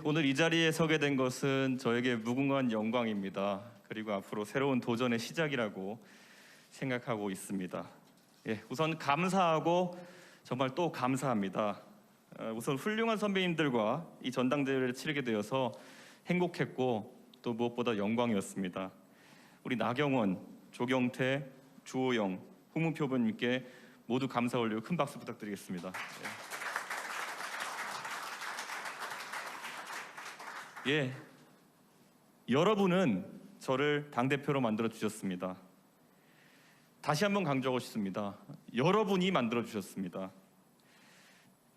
오늘 이 자리에 서게 된 것은 저에게 무궁한 영광입니다. 그리고 앞으로 새로운 도전의 시작이라고 생각하고 있습니다. 우선 감사하고 정말 또 감사합니다. 우선 훌륭한 선배님들과 이 전당대회를 치르게 되어서 행복했고 또 무엇보다 영광이었습니다. 우리 나경원, 조경태, 주호영, 홍문표 후보님께 모두 감사 올리고 큰 박수 부탁드리겠습니다. 여러분은 저를 당대표로 만들어 주셨습니다. 다시 한번 강조하고 싶습니다. 여러분이 만들어 주셨습니다.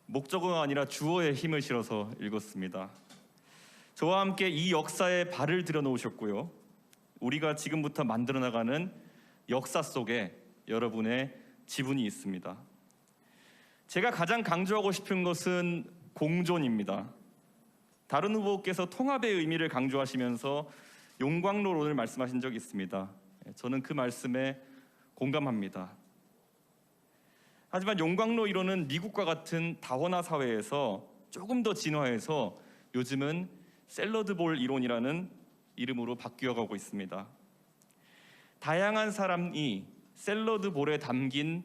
목적어가 아니라 주어에 힘을 실어서 읽었습니다. 저와 함께 이 역사에 발을 들여 놓으셨고요. 우리가 지금부터 만들어 나가는 역사 속에 여러분의 지분이 있습니다. 제가 가장 강조하고 싶은 것은 공존입니다. 다른 후보께서 통합의 의미를 강조하시면서 용광로론을 말씀하신 적이 있습니다. 저는 그 말씀에 공감합니다. 하지만 용광로 이론은 미국과 같은 다원화 사회에서 조금 더 진화해서 요즘은 샐러드볼 이론이라는 이름으로 바뀌어가고 있습니다. 다양한 사람이 샐러드볼에 담긴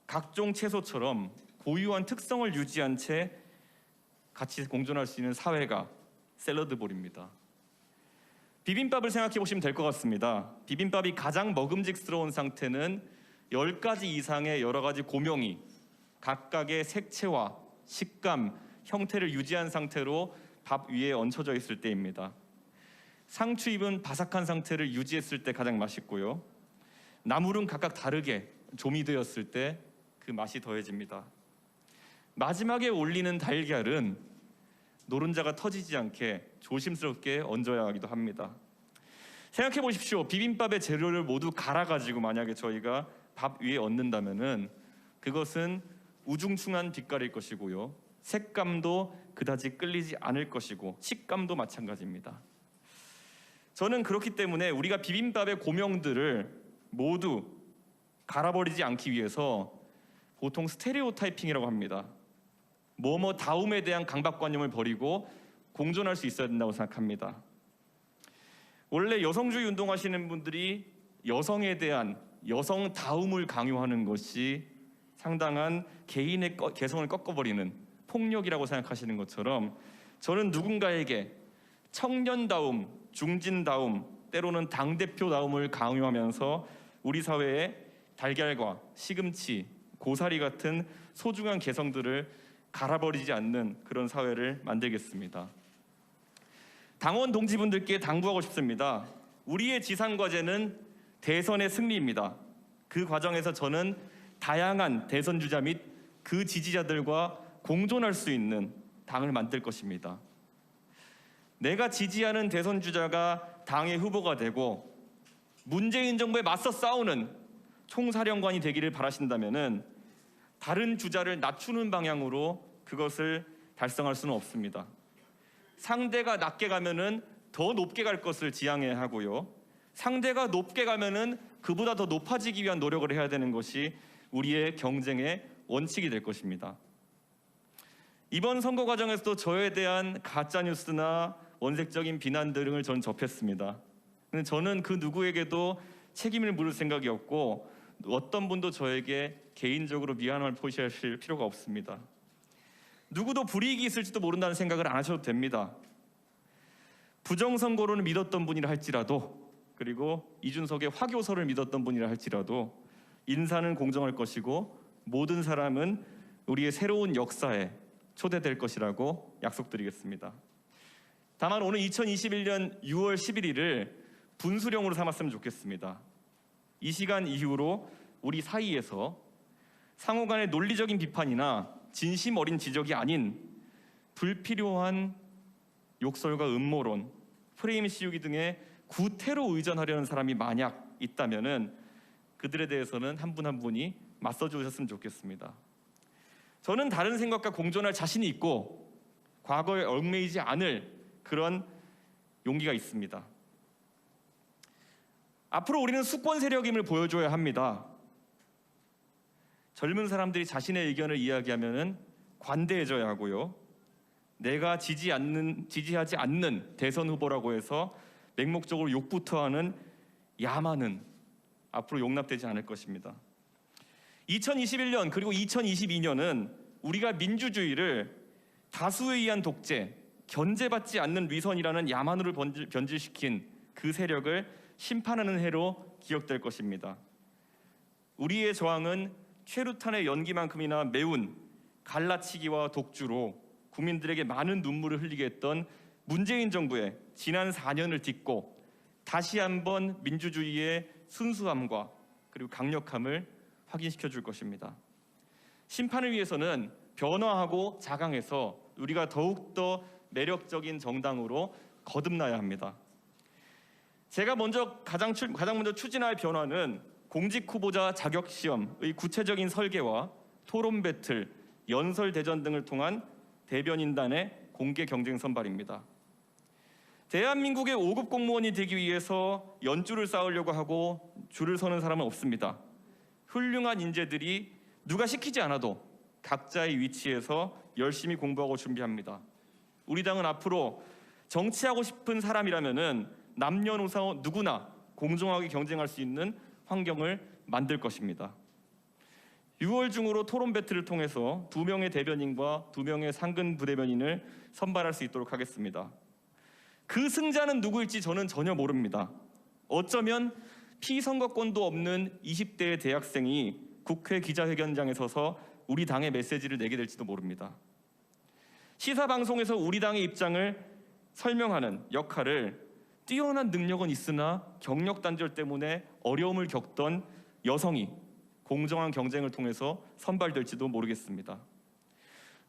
각종 채소처럼 고유한 특성을 유지한 채 같이 공존할 수 있는 사회가 샐러드볼입니다. 비빔밥을 생각해 보시면 될 것 같습니다. 비빔밥이 가장 먹음직스러운 상태는 10가지 이상의 여러 가지 고명이 각각의 색채와 식감, 형태를 유지한 상태로 밥 위에 얹혀져 있을 때입니다. 상추잎은 바삭한 상태를 유지했을 때 가장 맛있고요. 나물은 각각 다르게 조미되었을 때 그 맛이 더해집니다. 마지막에 올리는 달걀은 노른자가 터지지 않게 조심스럽게 얹어야 하기도 합니다. 생각해 보십시오. 비빔밥의 재료를 모두 갈아가지고 만약에 저희가 밥 위에 얹는다면은 그것은 우중충한 빛깔일 것이고요. 색감도 그다지 끌리지 않을 것이고 식감도 마찬가지입니다. 저는 그렇기 때문에 우리가 비빔밥의 고명들을 모두 갈아버리지 않기 위해서 보통 스테레오타이핑이라고 합니다. 뭐뭐 다움에 대한 강박관념을 버리고 공존할 수 있어야 된다고 생각합니다. 원래 여성주의 운동하시는 분들이 여성에 대한 여성다움을 강요하는 것이 상당한 개인의 개성을 꺾어버리는 폭력이라고 생각하시는 것처럼 저는 누군가에게 청년다움, 중진다움, 때로는 당대표다움을 강요하면서 우리 사회의 달걀과 시금치, 고사리 같은 소중한 개성들을 갈아버리지 않는 그런 사회를 만들겠습니다. 당원 동지분들께 당부하고 싶습니다. 우리의 지상과제는 대선의 승리입니다. 그 과정에서 저는 다양한 대선 주자 및 그 지지자들과 공존할 수 있는 당을 만들 것입니다. 내가 지지하는 대선 주자가 당의 후보가 되고 문재인 정부에 맞서 싸우는 총사령관이 되기를 바라신다면은 다른 주자를 낮추는 방향으로 그것을 달성할 수는 없습니다. 상대가 낮게 가면은 더 높게 갈 것을 지향해야 하고요. 상대가 높게 가면은 그보다 더 높아지기 위한 노력을 해야 되는 것이 우리의 경쟁의 원칙이 될 것입니다. 이번 선거 과정에서도 저에 대한 가짜 뉴스나 원색적인 비난 등을 저는 접했습니다. 근데 저는 그 누구에게도 책임을 물을 생각이 없고 어떤 분도 저에게 개인적으로 미안함을 표시하실 필요가 없습니다. 누구도 불이익이 있을지도 모른다는 생각을 안 하셔도 됩니다. 부정선거론을 믿었던 분이라 할지라도 그리고 이준석의 화교설을 믿었던 분이라 할지라도 인사는 공정할 것이고 모든 사람은 우리의 새로운 역사에 초대될 것이라고 약속드리겠습니다. 다만 오늘 2021년 6월 11일을 분수령으로 삼았으면 좋겠습니다. 이 시간 이후로 우리 사이에서 상호 간의 논리적인 비판이나 진심 어린 지적이 아닌 불필요한 욕설과 음모론, 프레임 씌우기 등의 구태로 의존하려는 사람이 만약 있다면은 그들에 대해서는 한 분 한 분이 맞서 주셨으면 좋겠습니다. 저는 다른 생각과 공존할 자신이 있고 과거에 얽매이지 않을 그런 용기가 있습니다. 앞으로 우리는 수권 세력임을 보여줘야 합니다. 젊은 사람들이 자신의 의견을 이야기하면은 관대해져야 하고요. 내가 지지하지 않는 대선 후보라고 해서 맹목적으로 욕부터 하는 야만은 앞으로 용납되지 않을 것입니다. 2021년 그리고 2022년은 우리가 민주주의를 다수에 의한 독재, 견제받지 않는 위선이라는 야만으로 변질시킨 그 세력을 심판하는 해로 기억될 것입니다. 우리의 저항은 최루탄의 연기만큼이나 매운 갈라치기와 독주로 국민들에게 많은 눈물을 흘리게 했던 문재인 정부의 지난 4년을 딛고 다시 한번 민주주의의 순수함과 그리고 강력함을 확인시켜 줄 것입니다. 심판을 위해서는 변화하고 자강해서 우리가 더욱더 매력적인 정당으로 거듭나야 합니다. 제가 가장 먼저 추진할 변화는 공직 후보자 자격 시험의 구체적인 설계와 토론 배틀, 연설 대전 등을 통한 대변인단의 공개 경쟁 선발입니다. 대한민국의 5급 공무원이 되기 위해서 연줄을 쌓으려고 하고 줄을 서는 사람은 없습니다. 훌륭한 인재들이 누가 시키지 않아도 각자의 위치에서 열심히 공부하고 준비합니다. 우리 당은 앞으로 정치하고 싶은 사람이라면은 남녀노소 누구나 공정하게 경쟁할 수 있는 환경을 만들 것입니다. 6월 중으로 토론 배틀을 통해서 2명의 대변인과 2명의 상근 부대변인을 선발할 수 있도록 하겠습니다. 그 승자는 누구일지 저는 전혀 모릅니다. 어쩌면 피선거권도 없는 20대의 대학생이 국회 기자회견장에 서서 우리 당의 메시지를 내게 될지도 모릅니다. 시사방송에서 우리 당의 입장을 설명하는 역할을 뛰어난 능력은 있으나 경력 단절 때문에 어려움을 겪던 여성이 공정한 경쟁을 통해서 선발될지도 모르겠습니다.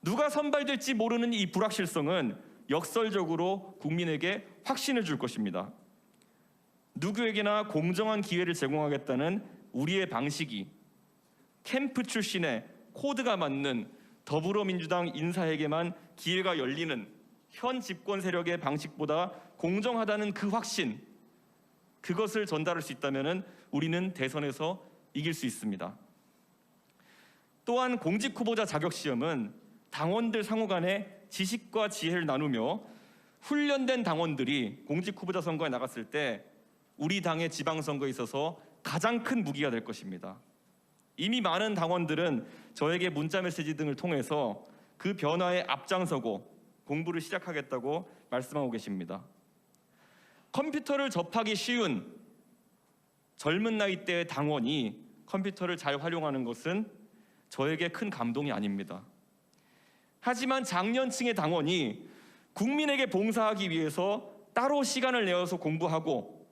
누가 선발될지 모르는 이 불확실성은 역설적으로 국민에게 확신을 줄 것입니다. 누구에게나 공정한 기회를 제공하겠다는 우리의 방식이 캠프 출신의 코드가 맞는 더불어민주당 인사에게만 기회가 열리는 현 집권 세력의 방식보다 공정하다는 그 확신, 그것을 전달할 수 있다면 우리는 대선에서 이길 수 있습니다. 또한 공직 후보자 자격 시험은 당원들 상호 간에 지식과 지혜를 나누며 훈련된 당원들이 공직 후보자 선거에 나갔을 때 우리 당의 지방선거에 있어서 가장 큰 무기가 될 것입니다. 이미 많은 당원들은 저에게 문자 메시지 등을 통해서 그 변화에 앞장서고 공부를 시작하겠다고 말씀하고 계십니다. 컴퓨터를 접하기 쉬운 젊은 나이대의 당원이 컴퓨터를 잘 활용하는 것은 저에게 큰 감동이 아닙니다. 하지만 장년층의 당원이 국민에게 봉사하기 위해서 따로 시간을 내어서 공부하고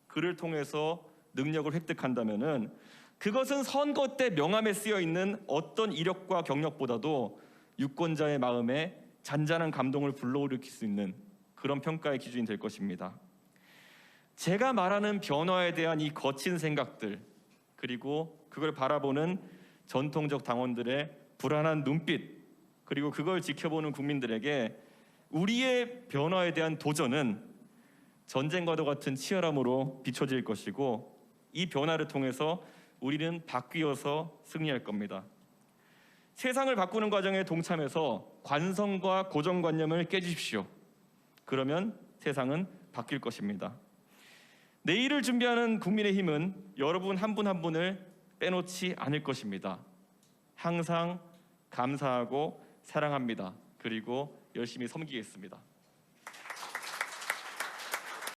그를 통해서 능력을 획득한다면은 그것은 선거 때 명함에 쓰여 있는 어떤 이력과 경력보다도 유권자의 마음에 잔잔한 감동을 불러일으킬 수 있는 그런 평가의 기준이 될 것입니다. 제가 말하는 변화에 대한 이 거친 생각들, 그리고 그걸 바라보는 전통적 당원들의 불안한 눈빛, 그리고 그걸 지켜보는 국민들에게 우리의 변화에 대한 도전은 전쟁과도 같은 치열함으로 비춰질 것이고, 이 변화를 통해서 우리는 바뀌어서 승리할 겁니다. 세상을 바꾸는 과정에 동참해서 관성과 고정관념을 깨주십시오. 그러면 세상은 바뀔 것입니다. 내일을 준비하는 국민의힘은 여러분 한 분 한 분을 빼놓지 않을 것입니다. 항상 감사하고 사랑합니다. 그리고 열심히 섬기겠습니다.